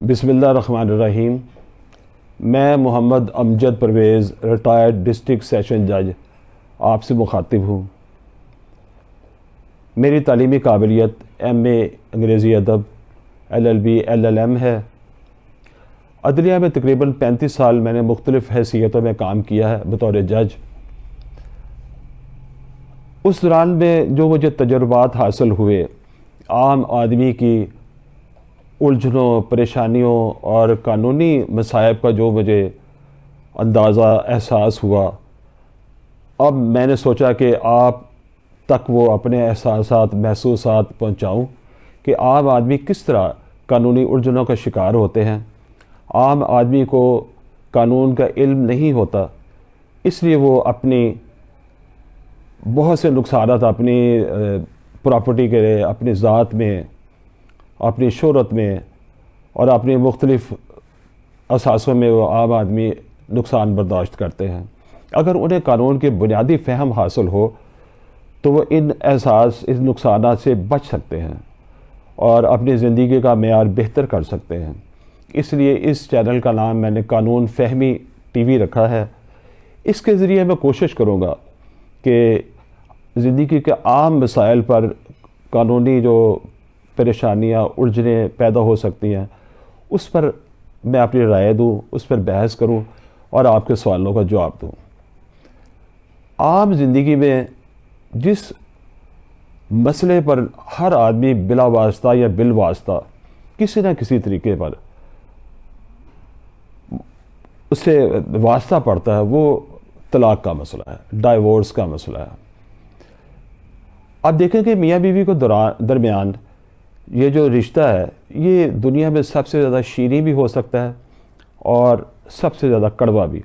بسم اللہ الرحمن الرحیم۔ میں محمد امجد پرویز ریٹائرڈ ڈسٹرکٹ سیشن جج آپ سے مخاطب ہوں۔ میری تعلیمی قابلیت ایم اے انگریزی ادب LLB LLM ہے۔ عدلیہ میں تقریباً 35 سال میں نے مختلف حیثیتوں میں کام کیا ہے بطور جج۔ اس دوران میں جو مجھے تجربات حاصل ہوئے، عام آدمی کی الجھنوں، پریشانیوں اور قانونی مصائب کا جو مجھے اندازہ احساس ہوا، اب میں نے سوچا کہ آپ تک وہ اپنے احساسات محسوسات پہنچاؤں کہ عام آدمی کس طرح قانونی الجھنوں کا شکار ہوتے ہیں۔ عام آدمی کو قانون کا علم نہیں ہوتا، اس لیے وہ اپنی بہت سے نقصانات اپنی پراپرٹی کے، اپنی ذات میں، اپنی شہرت میں اور اپنی مختلف اثاثوں میں وہ عام آدمی نقصان برداشت کرتے ہیں۔ اگر انہیں قانون کی بنیادی فہم حاصل ہو تو وہ ان نقصانات سے بچ سکتے ہیں اور اپنی زندگی کا معیار بہتر کر سکتے ہیں۔ اس لیے اس چینل کا نام میں نے قانون فہمی TV رکھا ہے۔ اس کے ذریعے میں کوشش کروں گا کہ زندگی کے عام مسائل پر قانونی جو پریشانیاں، الجھنیں پیدا ہو سکتی ہیں، اس پر میں اپنی رائے دوں، اس پر بحث کروں اور آپ کے سوالوں کا جواب دوں۔ عام زندگی میں جس مسئلے پر ہر آدمی بلا واسطہ یا بالواسطہ کسی نہ کسی طریقے پر اس سے واسطہ پڑتا ہے، وہ طلاق کا مسئلہ ہے، ڈائیورس کا مسئلہ ہے۔ اب دیکھیں کہ میاں بیوی کو درمیان یہ جو رشتہ ہے، یہ دنیا میں سب سے زیادہ شیریں بھی ہو سکتا ہے اور سب سے زیادہ کڑوا بھی،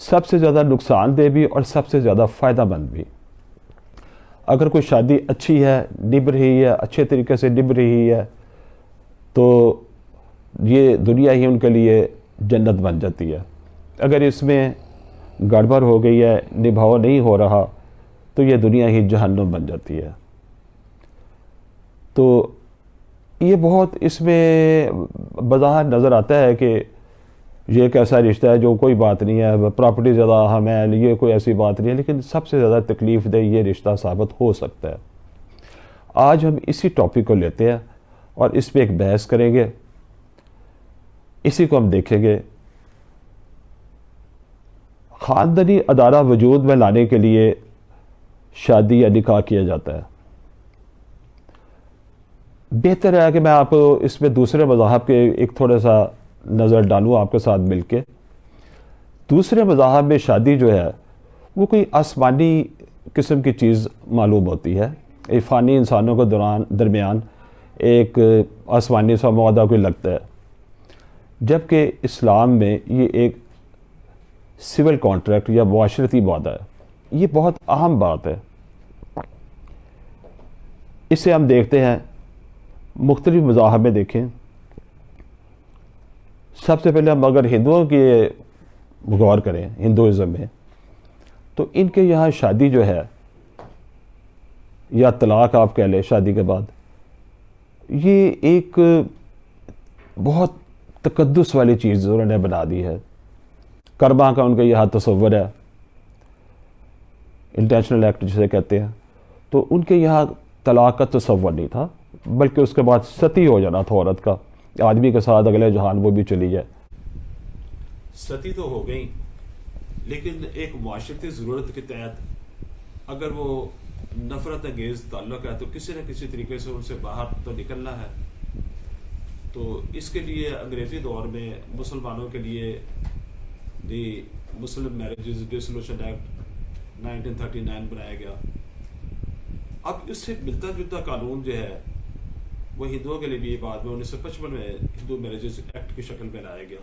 سب سے زیادہ نقصان دہ بھی اور سب سے زیادہ فائدہ مند بھی۔ اگر کوئی شادی اچھی ہے، نبھ رہی ہے، اچھے طریقے سے نبھ رہی ہے، تو یہ دنیا ہی ان کے لیے جنت بن جاتی ہے۔ اگر اس میں گڑبڑ ہو گئی ہے، نبھاؤ نہیں ہو رہا، تو یہ دنیا ہی جہنم بن جاتی ہے۔ تو یہ بہت اس میں بظاہر نظر آتا ہے کہ یہ ایک ایسا رشتہ ہے جو کوئی بات نہیں ہے، پراپرٹی زیادہ اہم ہے، یہ کوئی ایسی بات نہیں ہے، لیکن سب سے زیادہ تکلیف دہ یہ رشتہ ثابت ہو سکتا ہے۔ آج ہم اسی ٹاپک کو لیتے ہیں اور اس پہ ایک بحث کریں گے، اسی کو ہم دیکھیں گے۔ خاندانی ادارہ وجود میں لانے کے لیے شادی یا نکاح کیا جاتا ہے۔ بہتر ہے کہ میں آپ کو اس میں دوسرے مذاہب کے ایک تھوڑا سا نظر ڈالوں آپ کے ساتھ مل کے۔ دوسرے مذاہب میں شادی جو ہے وہ کوئی آسمانی قسم کی چیز معلوم ہوتی ہے، ایک فانی انسانوں کے درمیان ایک آسمانی سا معاہدہ کوئی لگتا ہے، جبکہ اسلام میں یہ ایک سول کانٹریکٹ یا معاشرتی معاہدہ ہے۔ یہ بہت اہم بات ہے۔ اسے ہم دیکھتے ہیں مختلف مذاہب میں۔ دیکھیں، سب سے پہلے ہم اگر ہندوؤں کی غور کریں، ہندوازم میں، تو ان کے یہاں شادی جو ہے یا طلاق آپ کہہ لیں شادی کے بعد، یہ ایک بہت تقدس والی چیز انہوں نے بنا دی ہے۔ کرما کا ان کے یہاں تصور ہے، انٹینشنل ایکٹ جسے کہتے ہیں، تو ان کے یہاں طلاق کا تصور نہیں تھا، بلکہ اس کے بعد ستی ہو جانا تھا عورت کا، آدمی کے ساتھ اگلے جہان وہ بھی چلی جائے۔ ستی تو ہو گئی، لیکن ایک معاشرتی ضرورت کے تحت اگر وہ نفرت انگیز تعلق ہے تو کسی نہ کسی طریقے سے ان سے باہر تو نکلنا ہے۔ تو اس کے لیے انگریزی دور میں مسلمانوں کے لیے دی مسلم میرجز ڈسولوشن ایکٹ 1939 بنایا گیا۔ اب اس سے ملتا جلتا قانون جو ہے وہ ہندوؤں کے لیے بھی بعد میں 1955 میں ہندو میرجز ایکٹ کی شکل میں لایا گیا۔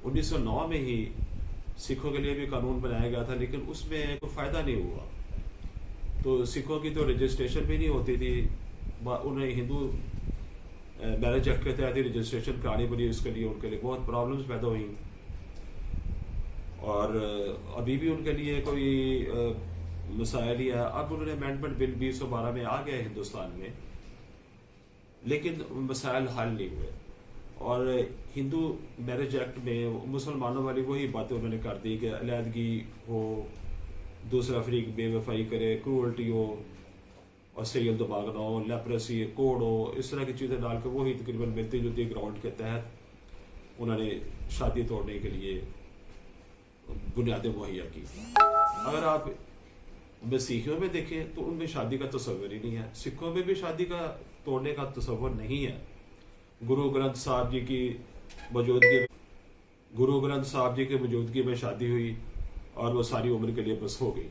1909 میں ہی سکھوں کے لیے بھی قانون بنایا گیا تھا، لیکن اس میں کوئی فائدہ نہیں ہوا۔ تو سکھوں کی تو رجسٹریشن بھی نہیں ہوتی تھی، انہیں ہندو میرج ایکٹ کے تحت ہی رجسٹریشن کرانی پڑی، اس کے لیے ان کے لیے بہت پرابلمس پیدا ہوئی، اور ابھی بھی ان کے لیے کوئی مسائل ہی ہے۔ اب انہوں نے امینڈمنٹ بل 2012 میں آ گیا ہندوستان میں، لیکن مسائل حل نہیں ہوئے۔ اور ہندو میرج ایکٹ میں مسلمانوں والی وہی باتیں انہوں نے کر دی کہ علیحدگی ہو، دوسرا فریق بے وفائی کرے، کرولٹی ہو اور سیل دماغ نہ ہو، لیپریسی کوڈ ہو، اس طرح کی چیزیں ڈال کے وہی تقریباً ملتی جلتی گراؤنڈ کے تحت انہوں نے شادی توڑنے کے لیے بنیادیں مہیا کی۔ اگر آپ مسیحیوں میں دیکھیں تو ان میں شادی کا تصور ہی نہیں ہے، سکھوں میں بھی شادی کا توڑنے کا تصور نہیں ہے۔ گرو گرنتھ صاحب جی کی موجودگی میں شادی ہوئی اور وہ ساری عمر کے لیے بس ہو گئی۔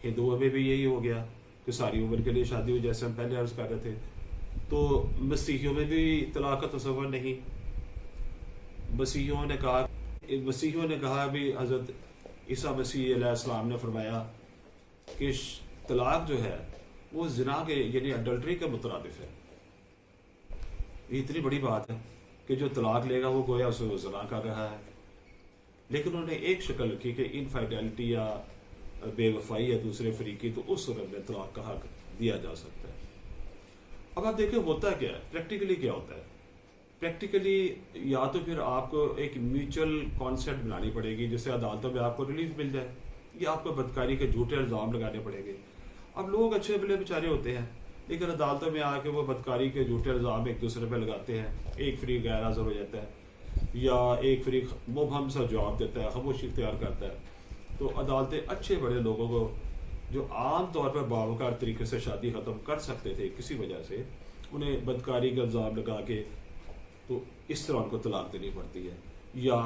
ہندوؤں میں بھی یہی ہو گیا کہ ساری عمر کے لیے شادی ہوئی، جیسے ہم پہلے عرض کر رہے تھے۔ تو مسیحیوں میں بھی طلاق کا تصور نہیں۔ مسیحیوں نے کہا بھی حضرت عیسیٰ مسیح علیہ السلام نے فرمایا کہ طلاق جو ہے وہ زنا کے یعنی اڈلٹری کے مترادف ہے۔ یہ اتنی بڑی بات ہے کہ جو طلاق لے گا وہ گویا اسے وہ زنا کر رہا ہے۔ لیکن انہوں نے ایک شکل رکھی کہ انفائڈیلٹی یا بے وفائی یا دوسرے فریقی، تو اس صورت میں طلاق کا حق دیا جا سکتا ہے۔ اب آپ دیکھیں ہوتا کیا ہے، پریکٹیکلی کیا ہوتا ہے۔ پریکٹیکلی یا تو پھر آپ کو ایک میوچل کانسیپٹ بنانی پڑے گی جس سے عدالتوں میں آپ کو ریلیف مل جائے، یا آپ کو بدکاری کے جھوٹے الزام لگانے پڑیں گے۔ اب لوگ اچھے بھلے بیچارے ہوتے ہیں، لیکن عدالتوں میں آ کے وہ بدکاری کے جھوٹے الزام ایک دوسرے پہ لگاتے ہیں، ایک فریق غیر حاضر ہو جاتا ہے یا ایک فریق مبہم سا جواب دیتا ہے، خاموشی اختیار کرتا ہے۔ تو عدالتیں اچھے بڑے لوگوں کو جو عام طور پر باوقار طریقے سے شادی ختم کر سکتے تھے کسی وجہ سے، انہیں بدکاری کا الزام لگا کے تو اس طرح ان کو طلاق دینی پڑتی ہے۔ یا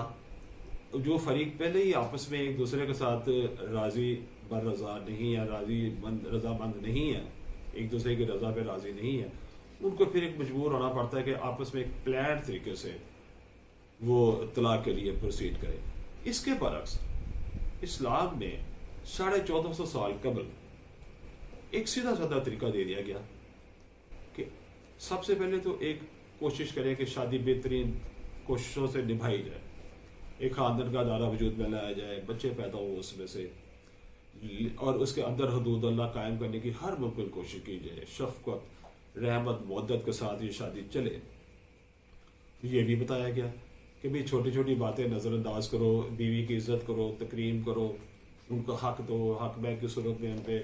جو فریق پہلے ہی آپس میں ایک دوسرے کے ساتھ راضی بر رضا نہیں ہے، رضا مند نہیں ہے، ایک دوسرے کی رضا پہ راضی نہیں ہے، ان کو پھر ایک مجبور ہونا پڑتا ہے کہ آپس میں ایک پلانڈ طریقے سے وہ طلاق کے لیے پروسیڈ کرے۔ اس کے برعکس اسلام میں 1450 سال قبل ایک سیدھا سادہ طریقہ دے دیا گیا کہ سب سے پہلے تو ایک کوشش کریں کہ شادی بہترین کوششوں سے نبھائی جائے، ایک خاندان کا دائرہ وجود میں لایا جائے، بچے پیدا ہو اس میں سے، اور اس کے اندر حدود اللہ قائم کرنے کی ہر ممکن کوشش کی جائے، شفقت رحمت مودت کے ساتھ یہ شادی چلے۔ یہ بھی بتایا گیا کہ بھی چھوٹی چھوٹی باتیں نظر انداز کرو، بیوی کی عزت کرو، تکریم کرو، ان کو حق دو، حق میں کی صورت میں ان پہ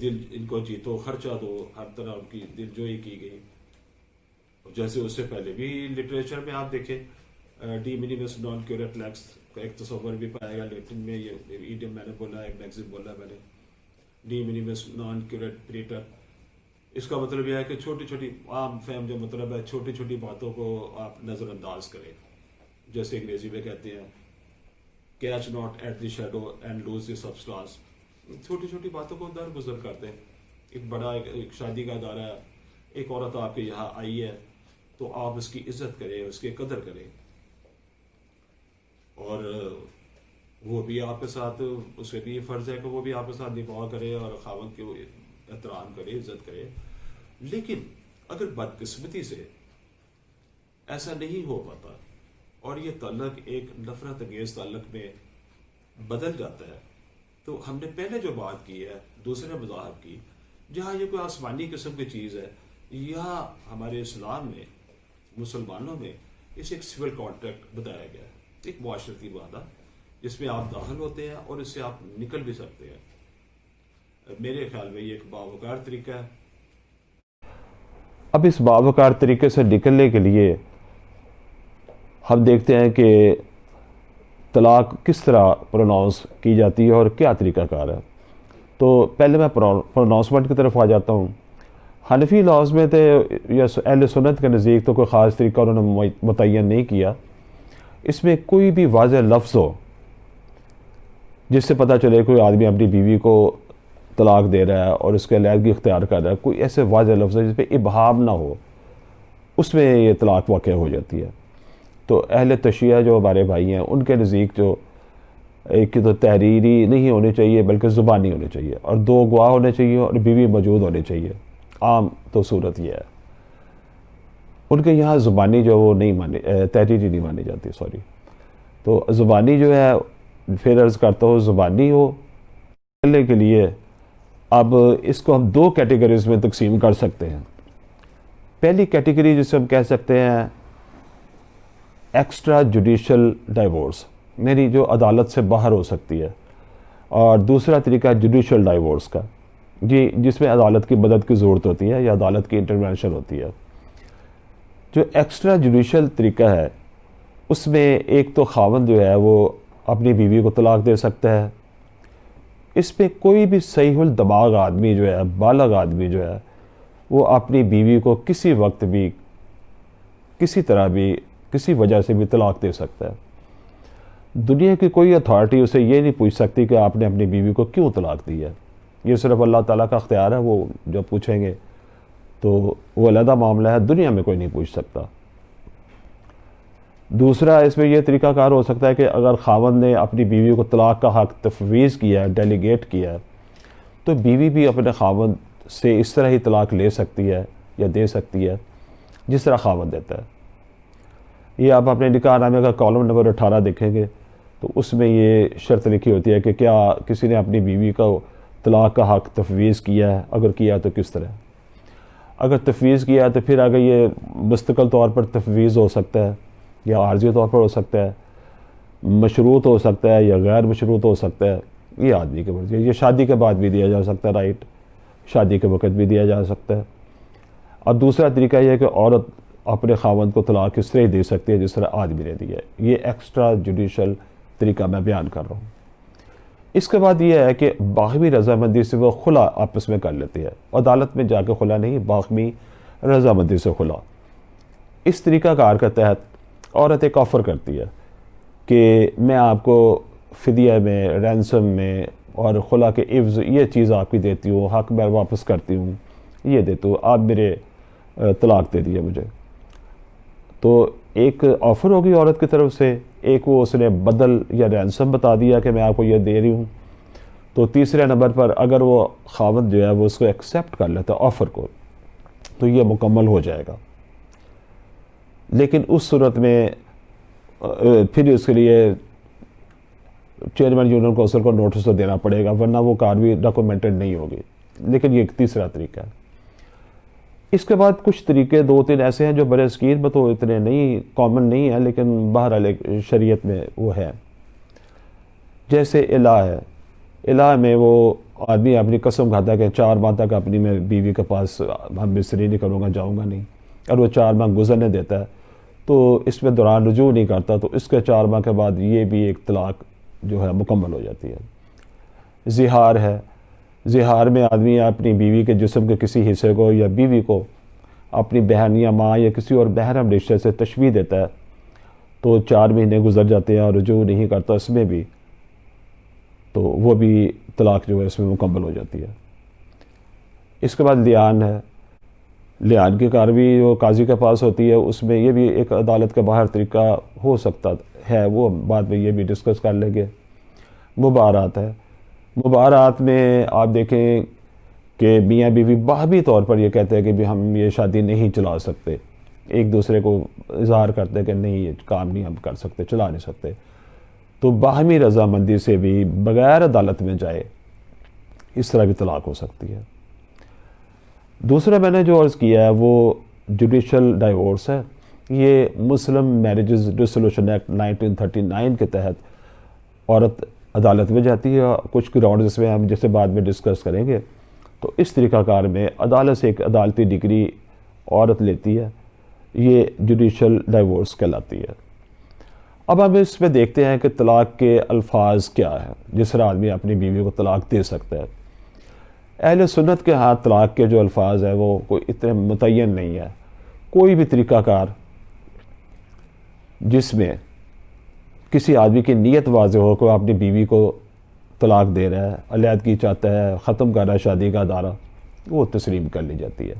دل ان کو جیتو، خرچہ دو، ہر طرح ان کی دل جوئی کی گئی۔ جیسے اس سے پہلے بھی لٹریچر میں آپ دیکھیں ڈی مینیمس نان کیورٹ لیکس کا ایک تصور بھی پایا گیا لیٹن میں، یہ ایڈیم میں نے بولا، ایک میگزین بولا میں نے، ڈی مینیمس نان کیورٹ پریٹر۔ اس کا مطلب یہ ہے کہ چھوٹی چھوٹی عام فہم جو مطلب ہے چھوٹی چھوٹی باتوں کو آپ نظر انداز کریں، جیسے انگریزی میں کہتے ہیں catch not at the shadow and lose the substance. چھوٹی چھوٹی باتوں کو درگزر کرتے ہیں۔ ایک بڑا ایک شادی کا ادارہ ہے، ایک عورت آپ کے یہاں آئی ہے تو آپ اس کی عزت کریں، اس کی قدر کریں، اور وہ بھی آپ کے ساتھ، اس کے بھی یہ فرض ہے کہ وہ بھی آپ کے ساتھ نکاح کرے اور خاوند کے احترام کرے، عزت کرے۔ لیکن اگر بدقسمتی سے ایسا نہیں ہو پاتا اور یہ تعلق ایک نفرت انگیز تعلق میں بدل جاتا ہے، تو ہم نے پہلے جو بات کی ہے دوسرے مذاہب کی، جہاں یہ کوئی آسمانی قسم کی چیز ہے، یا ہمارے اسلام میں مسلمانوں میں اسے ایک سول کانٹریکٹ بتایا گیا ہے، ایک معاشرتی وعدہ جس میں آپ داخل ہوتے ہیں اور اس سے آپ نکل بھی سکتے ہیں۔ میرے خیال میں یہ ایک باوقار طریقہ ہے۔ اب اس باوقار طریقے سے نکلنے کے لیے ہم دیکھتے ہیں کہ طلاق کس طرح پروناؤنس کی جاتی ہے اور کیا طریقہ کار ہے۔ تو پہلے میں پروناؤنسمنٹ کی طرف آ جاتا ہوں۔ حنفی لاز میں تو یا اہل سنت کے نزدیک تو کوئی خاص طریقہ انہوں نے متعین نہیں کیا۔ اس میں کوئی بھی واضح لفظ ہو جس سے پتہ چلے کوئی آدمی اپنی بیوی کو طلاق دے رہا ہے اور اس کے علیحدگی اختیار کر رہا ہے، کوئی ایسے واضح لفظ ہے جس پہ ابہام نہ ہو، اس میں یہ طلاق واقع ہو جاتی ہے۔ تو اہل تشیعہ جو ہمارے بھائی ہیں ان کے نزدیک جو ایک تو تحریری نہیں ہونی چاہیے بلکہ زبانی ہونی چاہیے، اور دو گواہ ہونے چاہیے اور بیوی موجود ہونی چاہیے۔ عام تو صورت یہ ہے، ان کے یہاں زبانی جو وہ نہیں مانی، تحریری نہیں مانی جاتی، سوری۔ تو زبانی جو ہے، پھر عرض کرتا ہوں، زبانی ہو کرنے کے لیے اب اس کو ہم دو کیٹیگریز میں تقسیم کر سکتے ہیں۔ پہلی کیٹیگری جسے ہم کہہ سکتے ہیں ایکسٹرا جوڈیشل ڈائیورس، میری جو عدالت سے باہر ہو سکتی ہے، اور دوسرا طریقہ ہے جوڈیشل ڈائیورس کا، جس میں عدالت کی مدد کی ضرورت ہوتی ہے یا عدالت کی انٹرونشن ہوتی ہے۔ جو ایکسٹرا جوڈیشل طریقہ ہے اس میں ایک تو خاوند جو ہے وہ اپنی بیوی کو طلاق دے سکتا ہے۔ اس پہ کوئی بھی صحیح الدماغ آدمی جو ہے، بالغ آدمی جو ہے، وہ اپنی بیوی کو کسی وقت بھی، کسی طرح بھی، کسی وجہ سے بھی طلاق دے سکتا ہے۔ دنیا کی کوئی اتھارٹی اسے یہ نہیں پوچھ سکتی کہ آپ نے اپنی بیوی کو کیوں طلاق دی ہے۔ یہ صرف اللہ تعالیٰ کا اختیار ہے، وہ جب پوچھیں گے تو وہ علیحدہ معاملہ ہے، دنیا میں کوئی نہیں پوچھ سکتا۔ دوسرا اس میں یہ طریقہ کار ہو سکتا ہے کہ اگر خاوند نے اپنی بیوی کو طلاق کا حق تفویض کیا ہے، ڈیلیگیٹ کیا ہے، تو بیوی بھی اپنے خاوند سے اس طرح ہی طلاق لے سکتی ہے یا دے سکتی ہے جس طرح خاوند دیتا ہے۔ یہ آپ اپنے نکاح نامے کا کالم نمبر 18 دیکھیں گے تو اس میں یہ شرط لکھی ہوتی ہے کہ کیا کسی نے اپنی بیوی کو طلاق کا حق تفویض کیا ہے، اگر کیا تو کس طرح۔ اگر تفویض کیا ہے تو پھر اگر یہ مستقل طور پر تفویض ہو سکتا ہے یا عارضی طور پر ہو سکتا ہے، مشروط ہو سکتا ہے یا غیر مشروط ہو سکتا ہے، یہ آدمی کے مرضی ہے۔ یہ شادی کے بعد بھی دیا جا سکتا ہے، رائٹ، شادی کے وقت بھی دیا جا سکتا ہے۔ اور دوسرا طریقہ یہ ہے کہ عورت اپنے خاوند کو طلاق اس طرح ہی دے سکتی ہے جس طرح آدمی نے دی ہے۔ یہ ایکسٹرا جوڈیشل طریقہ میں بیان کر رہا ہوں۔ اس کے بعد یہ ہے کہ باہمی رضامندی سے وہ خلا آپس میں کر لیتی ہے، عدالت میں جا کے خلا نہیں، باہمی رضامندی سے خلا۔ اس طریقہ کار کے تحت عورت ایک آفر کرتی ہے کہ میں آپ کو فدیہ میں، رینسم میں اور خلا کے عوض یہ چیز آپ کی دیتی ہوں، حق میں واپس کرتی ہوں، یہ دیتی ہوں، آپ میرے طلاق دے دیے مجھے۔ تو ایک آفر ہوگی عورت کی طرف سے، ایک وہ اس نے بدل یا رینسم بتا دیا کہ میں آپ کو یہ دے رہی ہوں۔ تو تیسرے نمبر پر اگر وہ خاوند جو ہے وہ اس کو ایکسیپٹ کر لیتا ہے آفر کو، تو یہ مکمل ہو جائے گا۔ لیکن اس صورت میں پھر اس کے لیے چیئرمین یونین کونسل کو نوٹس تو دینا پڑے گا، ورنہ وہ کاروی ڈاکومنٹڈ نہیں ہوگی۔ لیکن یہ ایک تیسرا طریقہ ہے۔ اس کے بعد کچھ طریقے 2-3 ایسے ہیں جو برے اسکیر میں تو اتنے نہیں کامن نہیں ہیں، لیکن بہرحال شریعت میں وہ ہے۔ جیسے الہ ہے، الہ میں وہ آدمی اپنی قسم کھاتا ہے کہ 4 ماہ تک اپنی میں بیوی کے پاس ہم بستری نہیں کروں گا، جاؤں گا نہیں، اور وہ 4 ماہ گزرنے دیتا ہے تو اس میں دوران رجوع نہیں کرتا، تو اس کے 4 ماہ کے بعد یہ بھی ایک طلاق جو ہے مکمل ہو جاتی ہے۔ زہار ہے، زہار میں آدمی اپنی بیوی کے جسم کے کسی حصے کو یا بیوی کو اپنی بہن یا ماں یا کسی اور محرم رشتے سے تشبیہ دیتا ہے، تو 4 مہینے گزر جاتے ہیں اور رجوع نہیں کرتا اس میں بھی، تو وہ بھی طلاق جو ہے اس میں مکمل ہو جاتی ہے۔ اس کے بعد لیان ہے، لیان کی کارروائی جو قاضی کے پاس ہوتی ہے، اس میں یہ بھی ایک عدالت کے باہر طریقہ ہو سکتا ہے، وہ بعد میں یہ بھی ڈسکس کر لیں گے۔ مباہرات ہے، مباہرات میں آپ دیکھیں کہ میاں بیوی باہمی طور پر یہ کہتے ہیں کہ بھی ہم یہ شادی نہیں چلا سکتے، ایک دوسرے کو اظہار کرتے ہیں کہ نہیں یہ کام نہیں ہم کر سکتے، چلا نہیں سکتے، تو باہمی رضامندی سے بھی بغیر عدالت میں جائے اس طرح بھی طلاق ہو سکتی ہے۔ دوسرا میں نے جو عرض کیا ہے وہ جوڈیشل ڈائیورس ہے۔ یہ مسلم میریجز ڈسولوشن ایکٹ 1939 کے تحت عورت عدالت میں جاتی ہے، کچھ گراؤنڈز اس میں ہم جیسے بعد میں ڈسکس کریں گے، تو اس طریقہ کار میں عدالت سے ایک عدالتی ڈگری عورت لیتی ہے، یہ جوڈیشل ڈائیورس کہلاتی ہے۔ اب ہم اس میں دیکھتے ہیں کہ طلاق کے الفاظ کیا ہیں جس طرح آدمی اپنی بیوی کو طلاق دے سکتا ہے۔ اہل سنت کے ہاتھ طلاق کے جو الفاظ ہیں وہ کوئی اتنے متعین نہیں ہے۔ کوئی بھی طریقہ کار جس میں کسی آدمی کی نیت واضح ہو کہ وہ اپنی بیوی کو طلاق دے رہا ہے، علیحدگی چاہتا ہے، ختم کر رہا ہے شادی کا دائرہ، وہ تسلیم کر لی جاتی ہے۔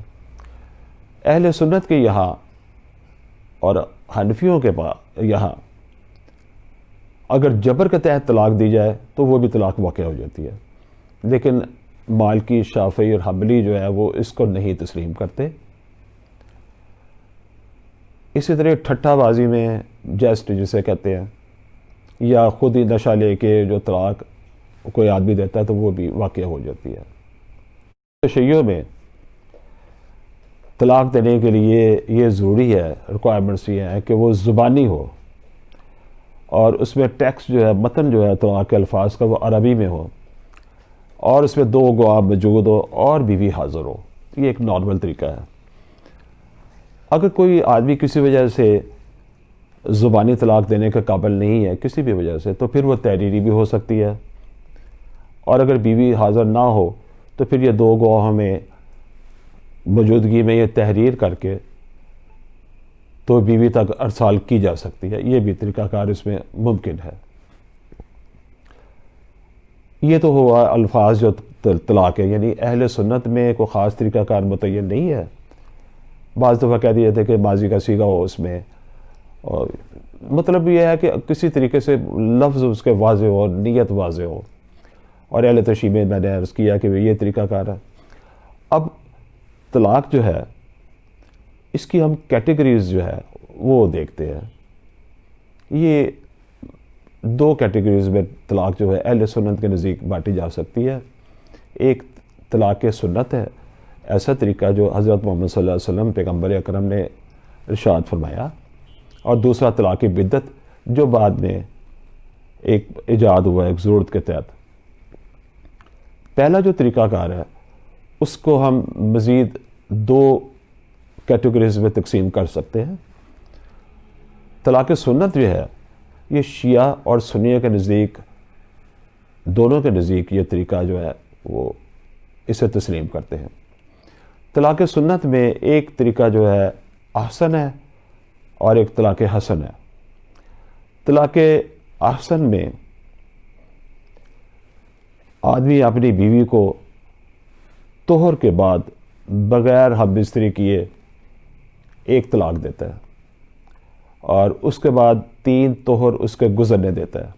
اہل سنت کے یہاں اور حنفیوں کے یہاں اگر جبر کے تحت طلاق دی جائے تو وہ بھی طلاق واقع ہو جاتی ہے، لیکن مالکی، شافعی اور حنبلی جو ہے وہ اس کو نہیں تسلیم کرتے۔ اسی طرح ٹھٹا بازی میں جیسٹ جسے کہتے ہیں، یا خود ہی نشہ لے کے جو طلاق کوئی آدمی دیتا ہے تو وہ بھی واقع ہو جاتی ہے۔ تشیع میں طلاق دینے کے لیے یہ ضروری ہے، ریکوائرمنٹس یہ ہیں کہ وہ زبانی ہو، اور اس میں ٹیکسٹ جو ہے، متن جو ہے طلاق کے الفاظ کا، وہ عربی میں ہو، اور اس میں 2 گواہ موجود ہو اور بیوی حاضر ہو. یہ ایک نارمل طریقہ ہے. اگر کوئی آدمی کسی وجہ سے زبانی طلاق دینے کا قابل نہیں ہے کسی بھی وجہ سے، تو پھر وہ تحریری بھی ہو سکتی ہے. اور اگر بیوی حاضر نہ ہو تو پھر یہ 2 گواہوں میں موجودگی میں یہ تحریر کر کے تو بیوی تک ارسال کی جا سکتی ہے. یہ بھی طریقہ کار اس میں ممکن ہے. یہ تو ہوا الفاظ جو طلاق ہے، یعنی اہل سنت میں کوئی خاص طریقہ کار متعین نہیں ہے. بعض دفعہ کہہ دیا تھے کہ ماضی کا صیغہ ہو اس میں، اور مطلب یہ ہے کہ کسی طریقے سے لفظ اس کے واضح ہو، نیت واضح ہو. اور اہل تشریح میں نے عرض کیا کہ یہ طریقہ کار ہے. اب طلاق جو ہے اس کی ہم کیٹیگریز جو ہے وہ دیکھتے ہیں. یہ 2 کیٹیگریز میں طلاق جو ہے اہل سنت کے نزدیک بانٹی جا سکتی ہے. ایک طلاق سنت ہے، ایسا طریقہ جو حضرت محمد صلی اللہ علیہ وسلم پیغمبر اکرم نے ارشاد فرمایا. اور دوسرا طلاق بدعت جو بعد میں ایک ایجاد ہوا ایک ضرورت کے تحت. پہلا جو طریقہ کار ہے اس کو ہم مزید 2 کیٹیگریز میں تقسیم کر سکتے ہیں. طلاق سنت جو ہے یہ شیعہ اور سنیہ کے نزدیک، دونوں کے نزدیک یہ طریقہ جو ہے وہ اسے تسلیم کرتے ہیں. طلاق سنت میں ایک طریقہ جو ہے احسن ہے اور ایک طلاق حسن ہے. طلاق احسن میں آدمی اپنی بیوی کو طہر کے بعد بغیر ہم بستری کیے ایک طلاق دیتا ہے، اور اس کے بعد 3 طہر اس کے گزرنے دیتا ہے.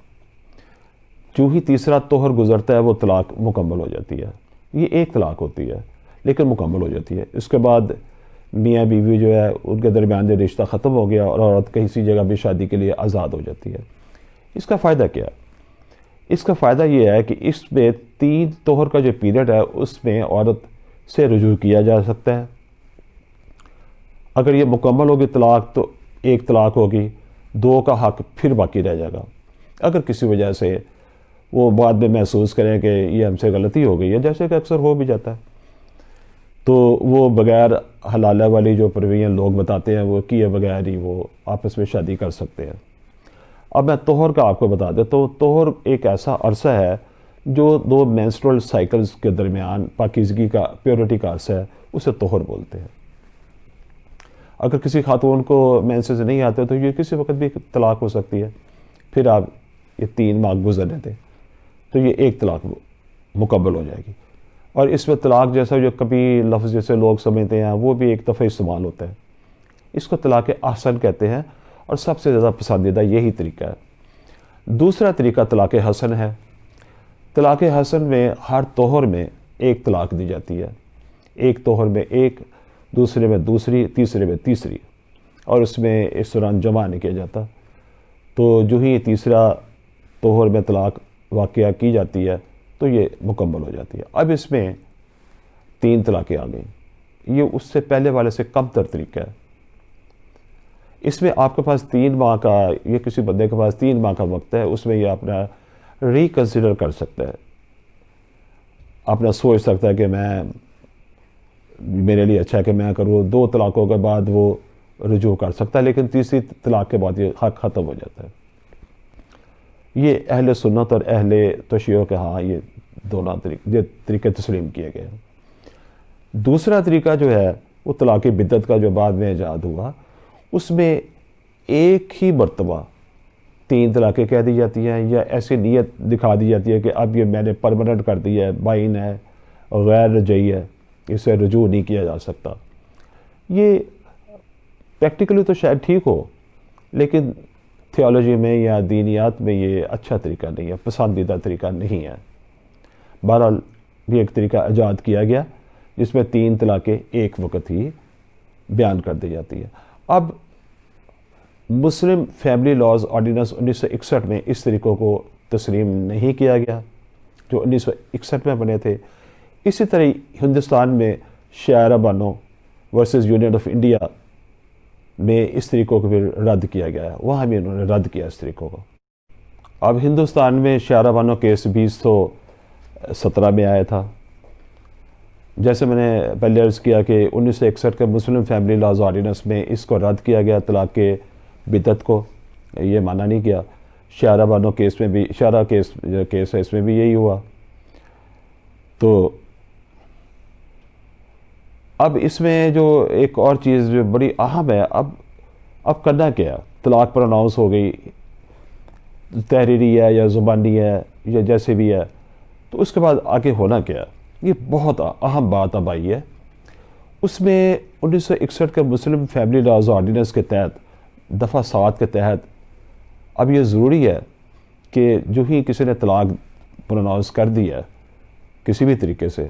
جو ہی تیسرا طہر گزرتا ہے وہ طلاق مکمل ہو جاتی ہے. یہ ایک طلاق ہوتی ہے لیکن مکمل ہو جاتی ہے. اس کے بعد میاں بیوی جو ہے ان کے درمیان جو رشتہ ختم ہو گیا اور عورت کسی جگہ بھی شادی کے لیے آزاد ہو جاتی ہے. اس کا فائدہ کیا ہے؟ اس کا فائدہ یہ ہے کہ اس میں 3 طہر کا جو پیریڈ ہے اس میں عورت سے رجوع کیا جا سکتا ہے. اگر یہ مکمل ہوگی طلاق تو ایک طلاق ہوگی، 2 کا حق پھر باقی رہ جائے گا. اگر کسی وجہ سے وہ بعد میں محسوس کریں کہ یہ ہم سے غلطی ہو گئی ہے، جیسے کہ اکثر ہو بھی جاتا ہے، تو وہ بغیر حلالہ والی جو پروین لوگ بتاتے ہیں وہ کیے بغیر ہی وہ آپس میں شادی کر سکتے ہیں. اب میں طہر کا آپ کو بتا دیتا ہوں. طہر ایک ایسا عرصہ ہے جو 2 مینسٹرل سائیکلز کے درمیان پاکیزگی کا، پیورٹی کا عرصہ ہے، اسے طہر بولتے ہیں. اگر کسی خاتون کو مینسز نہیں آتے تو یہ کسی وقت بھی طلاق ہو سکتی ہے. پھر آپ یہ 3 ماہ گزرنے دیں تو یہ ایک طلاق مکمل ہو جائے گی. اور اس میں طلاق جیسا جو کبھی لفظ جیسے لوگ سمجھتے ہیں وہ بھی ایک دفعہ استعمال ہوتا ہے. اس کو طلاق احسن کہتے ہیں اور سب سے زیادہ پسندیدہ یہی طریقہ ہے. دوسرا طریقہ طلاق حسن ہے. طلاق حسن میں ہر طہر میں ایک طلاق دی جاتی ہے. ایک طہر میں ایک، دوسرے میں دوسری، تیسرے میں تیسری، اور اس میں اس دوران جمع نہیں کیا جاتا. تو جو ہی تیسرا طہر میں طلاق واقعہ کی جاتی ہے تو یہ مکمل ہو جاتی ہے. اب اس میں 3 طلاقیں آ گئیں. یہ اس سے پہلے والے سے کم تر طریقہ ہے. اس میں آپ کے پاس 3 ماہ کا، یہ کسی بندے کے پاس 3 ماہ کا وقت ہے، اس میں یہ اپنا ریکنسیڈر کر سکتا ہے، اپنا سوچ سکتا ہے کہ میرے لیے اچھا ہے کہ میں کروں. 2 طلاقوں کے بعد وہ رجوع کر سکتا ہے، لیکن تیسری طلاق کے بعد یہ حق ختم ہو جاتا ہے. یہ اہل سنت اور اہل تشیع کے ہاں یہ دونوں طریقے تسلیم کیے گئے ہیں. دوسرا طریقہ جو ہے وہ طلاق بدعت کا جو بعد میں ایجاد ہوا، اس میں ایک ہی مرتبہ 3 طلاقیں کہہ دی جاتی ہیں، یا ایسی نیت دکھا دی جاتی ہے کہ اب یہ میں نے پرماننٹ کر دی ہے، بائن ہے اور غیر رجعی ہے، اسے رجوع نہیں کیا جا سکتا. یہ پریکٹیکلی تو شاید ٹھیک ہو، لیکن تھیولوجی میں یا دینیات میں یہ اچھا طریقہ نہیں ہے، پسندیدہ طریقہ نہیں ہے. بہرحال بھی ایک طریقہ ایجاد کیا گیا جس میں 3 طلاقیں ایک وقت ہی بیان کر دی جاتی ہے. اب مسلم فیملی لاز آرڈیننس 1961 میں اس طریقوں کو تسلیم نہیں کیا گیا جو 1961 میں بنے تھے. اسی طرح ہندوستان میں Shia Bano versus Union of India میں اس طریقوں کو پھر رد کیا گیا ہے. وہاں بھی انہوں نے رد کیا اس طریقوں کو. اب ہندوستان میں شیارہ بانو کیس 2017 میں آیا تھا. جیسے میں نے پہلے عرض کیا کہ 1961 کے مسلم فیملی لاز آرڈیننس میں اس کو رد کیا گیا, طلاق کے بدعت کو یہ مانا نہیں کیا. شیارہ بانو کیس میں بھی, شیارہ کیس ہے, اس میں بھی یہی ہوا. تو اب اس میں جو ایک اور چیز جو بڑی اہم ہے, اب کرنا کیا؟ طلاق پروناؤنس ہو گئی, تحریری ہے یا زبانی ہے یا جیسے بھی ہے, تو اس کے بعد آگے ہونا کیا؟ یہ بہت اہم بات اب آئی ہے. اس میں 1961 کے مسلم فیملی لاز آرڈیننس کے تحت دفعہ 7 کے تحت اب یہ ضروری ہے کہ جو ہی کسی نے طلاق پروناؤنس کر دی ہے کسی بھی طریقے سے,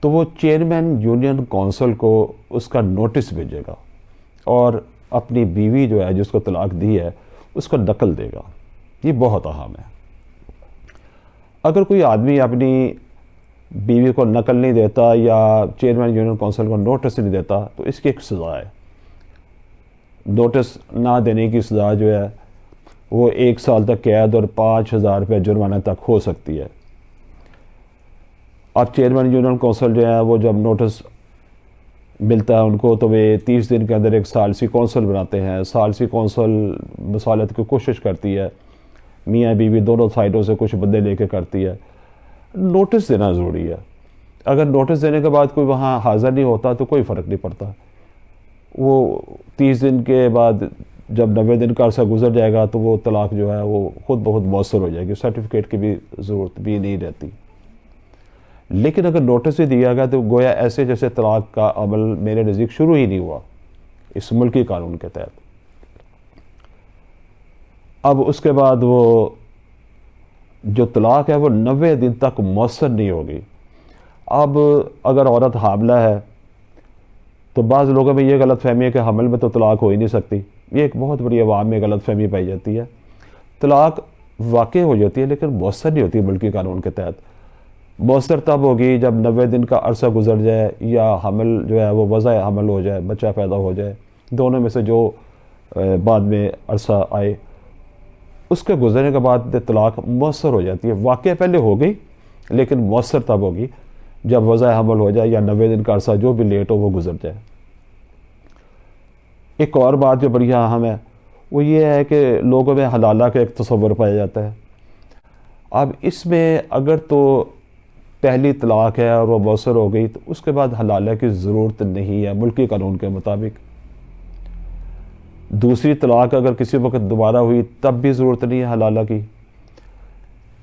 تو وہ چیئرمین یونین کونسل کو اس کا نوٹس بھیجے گا اور اپنی بیوی جو ہے جس کو طلاق دی ہے اس کو نقل دے گا. یہ بہت اہم ہے. اگر کوئی آدمی اپنی بیوی کو نقل نہیں دیتا یا چیئرمین یونین کونسل کو نوٹس نہیں دیتا تو اس کی ایک سزا ہے. نوٹس نہ دینے کی سزا جو ہے وہ 1 سال تک قید اور 5,000 روپے جرمانہ تک ہو سکتی ہے. اب چیئرمین یونین کونسل جو ہے وہ جب نوٹس ملتا ہے ان کو تو وہ 30 دن کے اندر ایک ثالثی کونسل بناتے ہیں. ثالثی کونسل مصالحت کی کوشش کرتی ہے, میاں بیوی دونوں سائڈوں سے کچھ بندے لے کے کرتی ہے. نوٹس دینا ضروری ہے. اگر نوٹس دینے کے بعد کوئی وہاں حاضر نہیں ہوتا تو کوئی فرق نہیں پڑتا. وہ 30 دن کے بعد جب 90 دن کا عرصہ گزر جائے گا تو وہ طلاق جو ہے وہ خود بخود مؤثر ہو جائے گی, سرٹیفکیٹ کی بھی ضرورت بھی نہیں رہتی. لیکن اگر نوٹس ہی دیا گیا تو گویا ایسے جیسے طلاق کا عمل میرے نزدیک شروع ہی نہیں ہوا اس ملکی قانون کے تحت. اب اس کے بعد وہ جو طلاق ہے وہ 90 دن تک مؤثر نہیں ہوگی. اب اگر عورت حاملہ ہے تو بعض لوگوں میں یہ غلط فہمی ہے کہ حمل میں تو طلاق ہو ہی نہیں سکتی. یہ ایک بہت بڑی عوام میں غلط فہمی پائی جاتی ہے. طلاق واقع ہو جاتی ہے لیکن مؤثر نہیں ہوتی ملکی قانون کے تحت. مؤثر تب ہوگی جب 90 دن کا عرصہ گزر جائے یا حمل جو ہے وہ وضع حمل ہو جائے, بچہ پیدا ہو جائے, دونوں میں سے جو بعد میں عرصہ آئے اس کے گزرنے کے بعد طلاق مؤثر ہو جاتی ہے. واقع پہلے ہو گئی لیکن مؤثر تب ہوگی جب وضع حمل ہو جائے یا 90 دن کا عرصہ جو بھی لیٹ ہو وہ گزر جائے. ایک اور بات جو بڑی اہم ہے وہ یہ ہے کہ لوگوں میں حلالہ کا ایک تصور پایا جاتا ہے. اب اس میں اگر تو پہلی طلاق ہے اور وہ مؤثر ہو گئی تو اس کے بعد حلالہ کی ضرورت نہیں ہے ملکی قانون کے مطابق. دوسری طلاق اگر کسی وقت دوبارہ ہوئی تب بھی ضرورت نہیں ہے حلالہ کی.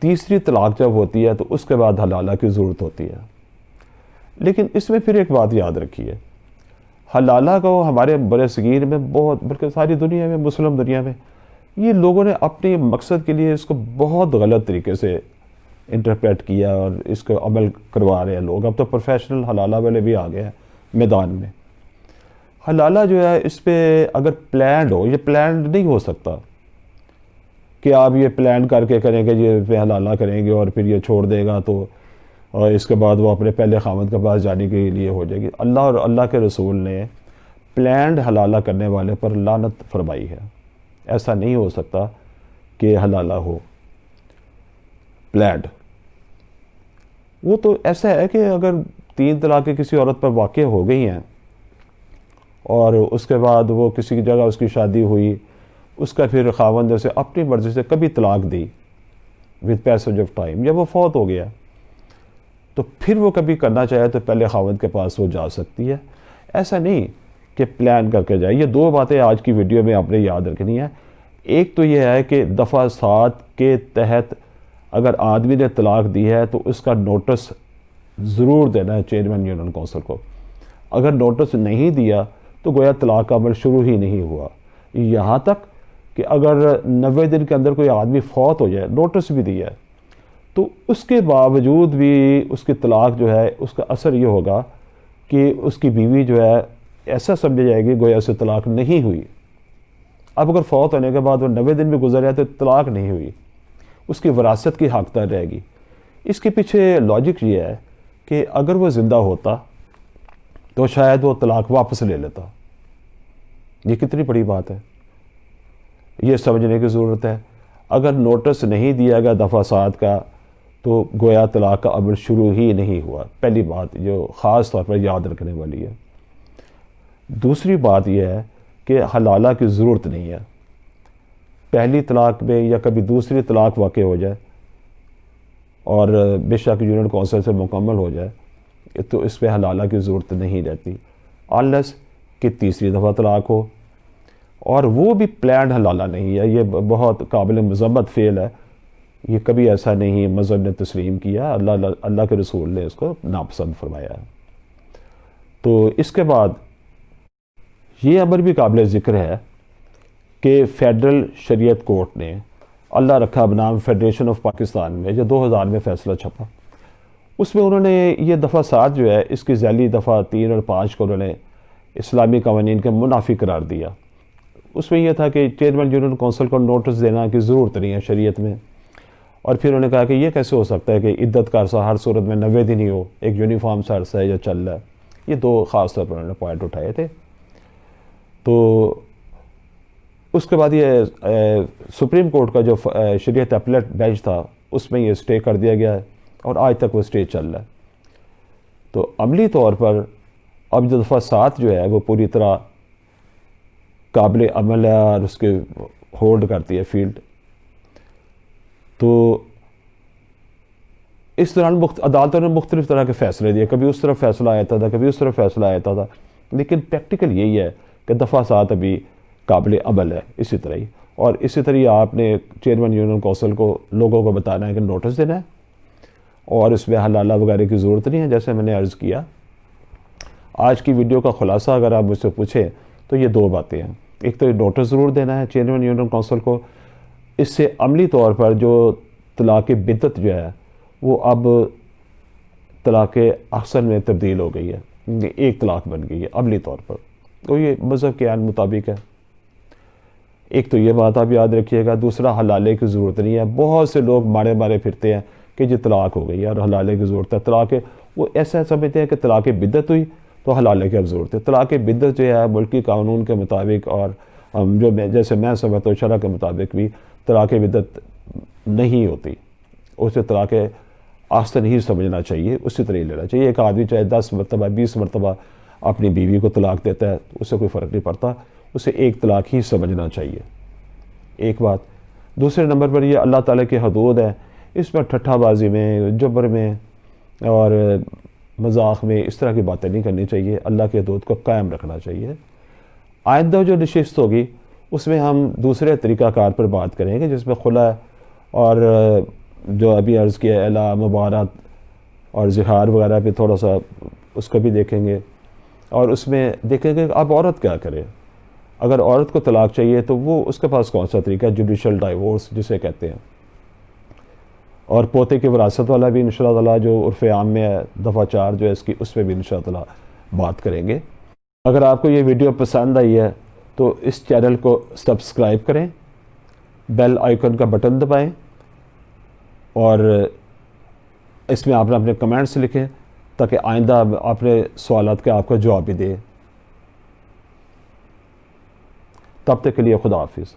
تیسری طلاق جب ہوتی ہے تو اس کے بعد حلالہ کی ضرورت ہوتی ہے. لیکن اس میں پھر ایک بات یاد رکھیے, حلالہ کو ہمارے بر صغیر میں بہت, بلکہ ساری دنیا میں, مسلم دنیا میں, یہ لوگوں نے اپنے مقصد کے لیے اس کو بہت غلط طریقے سے انٹرپریٹ کیا اور اس کو عمل کروا رہے ہیں لوگ. اب تو پروفیشنل حلالہ والے بھی آ گئے ہیں میدان میں. حلالہ جو ہے اس پہ اگر پلانڈ ہو, یہ پلانڈ نہیں ہو سکتا کہ آپ یہ پلان کر کے کریں گے یہ پہ حلالہ کریں گے اور پھر یہ چھوڑ دے گا تو اور اس کے بعد وہ اپنے پہلے خاوند کے پاس جانے کے لیے ہو جائے گی. اللہ اور اللہ کے رسول نے پلانڈ حلالہ کرنے والے پر لعنت فرمائی ہے. ایسا نہیں ہو سکتا کہ حلالہ ہو پلانڈ. وہ تو ایسا ہے کہ اگر 3 طلاقیں کسی عورت پر واقع ہو گئی ہیں اور اس کے بعد وہ کسی کی جگہ اس کی شادی ہوئی, اس کا پھر خاوند سے اپنی مرضی سے کبھی طلاق the with passage of time, جب وہ فوت ہو گیا تو پھر وہ کبھی کرنا چاہے تو پہلے خاوند کے پاس وہ جا سکتی ہے. ایسا نہیں کہ پلان کر کے جائے. یہ 2 باتیں آج کی ویڈیو میں آپ نے یاد رکھنی ہے. ایک تو یہ ہے کہ دفعہ 7 کے تحت اگر آدمی نے طلاق دی ہے تو اس کا نوٹس ضرور دینا ہے چیئرمین یونین کونسل کو. اگر نوٹس نہیں دیا تو گویا طلاق کا عمل شروع ہی نہیں ہوا. یہاں تک کہ اگر 90 دن کے اندر کوئی آدمی فوت ہو جائے, نوٹس بھی دیا ہے, تو اس کے باوجود بھی اس کی طلاق جو ہے اس کا اثر یہ ہوگا کہ اس کی بیوی جو ہے ایسا سمجھ جائے گی گویا اسے طلاق نہیں ہوئی. اب اگر فوت ہونے کے بعد وہ 90 دن بھی گزر جائے تو طلاق نہیں ہوئی, اس کی وراثت کی حقدار رہے گی. اس کے پیچھے لاجک یہ ہے کہ اگر وہ زندہ ہوتا تو شاید وہ طلاق واپس لے لیتا. یہ کتنی بڑی بات ہے, یہ سمجھنے کی ضرورت ہے. اگر نوٹس نہیں دیا گیا دفعہ 7 کا تو گویا طلاق کا عمل شروع ہی نہیں ہوا. پہلی بات جو خاص طور پر یاد رکھنے والی ہے. دوسری بات یہ ہے کہ حلالہ کی ضرورت نہیں ہے. پہلی طلاق میں یا کبھی دوسری طلاق واقع ہو جائے اور بے شک یونین کونسل سے مکمل ہو جائے تو اس پہ حلالہ کی ضرورت نہیں رہتی unless کہ تیسری دفعہ طلاق ہو, اور وہ بھی پلانڈ حلالہ نہیں ہے. یہ بہت قابل مذمت فعل ہے. یہ کبھی ایسا نہیں مذہب نے تسلیم کیا, اللہ کے رسول نے اس کو ناپسند فرمایا ہے. تو اس کے بعد یہ امر بھی قابل ذکر ہے کہ فیڈرل شریعت کورٹ نے اللہ رکھا بنام فیڈریشن آف پاکستان میں جو 2000 میں فیصلہ چھپا, اس میں انہوں نے یہ دفعہ 7 جو ہے اس کی ذیلی دفعہ 3 اور 5 کو انہوں نے اسلامی قوانین کے منافی قرار دیا. اس میں یہ تھا کہ چیئرمین یونین کونسل کو نوٹس دینا کی ضرورت نہیں ہے شریعت میں, اور پھر انہوں نے کہا کہ یہ کیسے ہو سکتا ہے کہ عدت کا عرصہ ہر صورت میں 90 دن ہی ہو, ایک یونیفارم سا عرصہ ہے جو چل رہا ہے. یہ 2 خاص طور پر انہوں نے پوائنٹ اٹھائے تھے. تو اس کے بعد یہ سپریم کورٹ کا جو شریعت اپیلیٹ بینچ تھا اس میں یہ اسٹے کر دیا گیا ہے اور آج تک وہ اسٹے چل رہا ہے. تو عملی طور پر اب جو دفعہ 7 جو ہے وہ پوری طرح قابل عمل ہے اور اس کے ہولڈ کرتی ہے فیلڈ. تو اس دوران عدالتوں نے مختلف طرح کے فیصلے دیے, کبھی اس طرف فیصلہ آتا تھا کبھی اس طرف فیصلہ آتا تھا, لیکن پریکٹیکل یہی ہے کہ دفعہ 7 ابھی قابل عمل ہے اسی طرح ہی. اور اسی طرح آپ نے چیئرمین یونین کونسل کو لوگوں کو بتانا ہے کہ نوٹس دینا ہے اور اس میں حلالہ وغیرہ کی ضرورت نہیں ہے. جیسے میں نے عرض کیا, آج کی ویڈیو کا خلاصہ اگر آپ مجھ سے پوچھیں تو یہ 2 باتیں ہیں. ایک تو یہ نوٹس ضرور دینا ہے چیئرمین یونین کونسل کو, اس سے عملی طور پر جو طلاق بدعت جو ہے وہ اب طلاق احسن میں تبدیل ہو گئی ہے, ایک طلاق بن گئی ہے عملی طور پر. تو یہ مذہب کے عین مطابق ہے. ایک تو یہ بات آپ یاد رکھیے گا. دوسرا, حلالے کی ضرورت نہیں ہے. بہت سے لوگ مارے پھرتے ہیں کہ جی طلاق ہو گئی ہے اور حلالے کی ضرورت ہے. طلاق وہ ایسا سمجھتے ہیں کہ طلاق بدعت ہوئی تو حلالے کی اب ضرورت ہے. طلاق بدعت جو ہے ملکی قانون کے مطابق اور جو جیسے میں سمجھتا ہوں شرع کے مطابق بھی طلاق بدعت نہیں ہوتی. اسے طلاق احسن ہی سمجھنا چاہیے, اسی طرح ہی لینا چاہیے. ایک آدمی چاہے 10 مرتبہ 20 مرتبہ اپنی بیوی کو طلاق دیتا ہے اس سے کوئی فرق نہیں پڑتا, اسے ایک طلاق ہی سمجھنا چاہیے. ایک بات. دوسرے نمبر پر یہ اللہ تعالیٰ کی حدود ہے, اس میں ٹھٹھا بازی میں, جبر میں اور مذاق میں اس طرح کی باتیں نہیں کرنی چاہیے. اللہ کی حدود کو قائم رکھنا چاہیے. آئندہ جو نشست ہوگی اس میں ہم دوسرے طریقہ کار پر بات کریں گے جس میں خلا اور جو ابھی عرض کیا اعلیٰ مبارات اور زہار وغیرہ پہ تھوڑا سا اس کو بھی دیکھیں گے, اور اس میں دیکھیں گے کہ اب عورت کیا کرے. اگر عورت کو طلاق چاہیے تو وہ اس کے پاس کون سا طریقہ ہے, جوڈیشل ڈائیورس جسے کہتے ہیں. اور پوتے کی وراثت والا بھی انشاءاللہ تعالیٰ جو عرف عام میں ہے دفعہ 4 جو ہے اس کی, اس پہ بھی انشاءاللہ تعالیٰ بات کریں گے. اگر آپ کو یہ ویڈیو پسند آئی ہے تو اس چینل کو سبسکرائب کریں, بیل آئیکن کا بٹن دبائیں, اور اس میں آپ نے اپنے کمنٹس لکھیں تاکہ آئندہ اپنے سوالات کے آپ کو جواب بھی دیں. تب تک کے لیے خدا حافظ.